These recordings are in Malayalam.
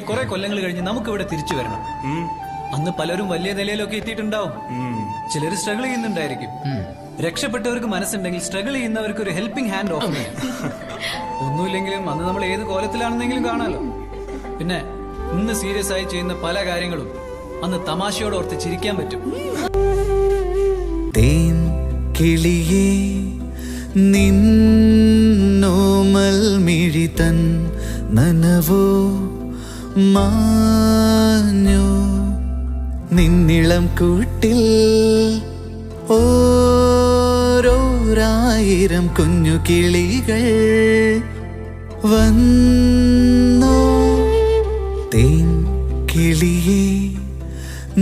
കുറെ കൊല്ലങ്ങൾ കഴിഞ്ഞ് നമുക്ക് ഇവിടെ തിരിച്ചു വരണം. അന്ന് പലരും വലിയ നിലയിലൊക്കെ എത്തിയിട്ടുണ്ടാവും. ചിലർ സ്ട്രഗിൾ ചെയ്യുന്നുണ്ടായിരിക്കും. രക്ഷപ്പെട്ടവർക്ക് മനസ്സുണ്ടെങ്കിൽ സ്ട്രഗിൾ ചെയ്യുന്നവർക്ക് ഒരു ഹെൽപ്പിംഗ് ഹാൻഡ് ഓഫ് ചെയ്യാം. ഒന്നുമില്ലെങ്കിലും അന്ന് നമ്മൾ ഏത് കോലത്തിലാണെന്നെങ്കിലും കാണാലോ. പിന്നെ ഇന്ന് സീരിയസ് ആയി ചെയ്യുന്ന പല കാര്യങ്ങളും അന്ന് തമാശയോട് ഓർത്ത് ചിരിക്കാൻ പറ്റും. തേൻ കിളിയേ നിന്നോമൽ മിഴി തൻ നനവോ മാഞ്ഞോ നിന്നിളം കൂട്ടിൽ ഓരോരായിരം കുഞ്ഞു കിളികൾ വന്നോ. തേൻ കിളിയേ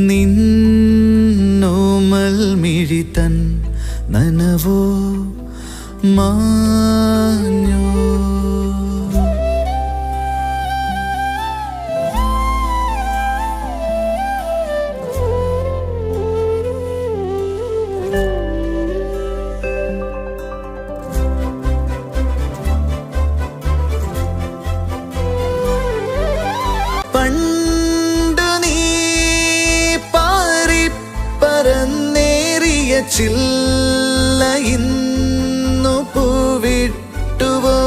നിന്നോമൽ മിഴി തൻ നനവോ മാഞ്ഞോ. പണ്ടു നീ പാറി പറന്നേറിയ ചില്ല ഇന്നു പൂവിട്ടുവോ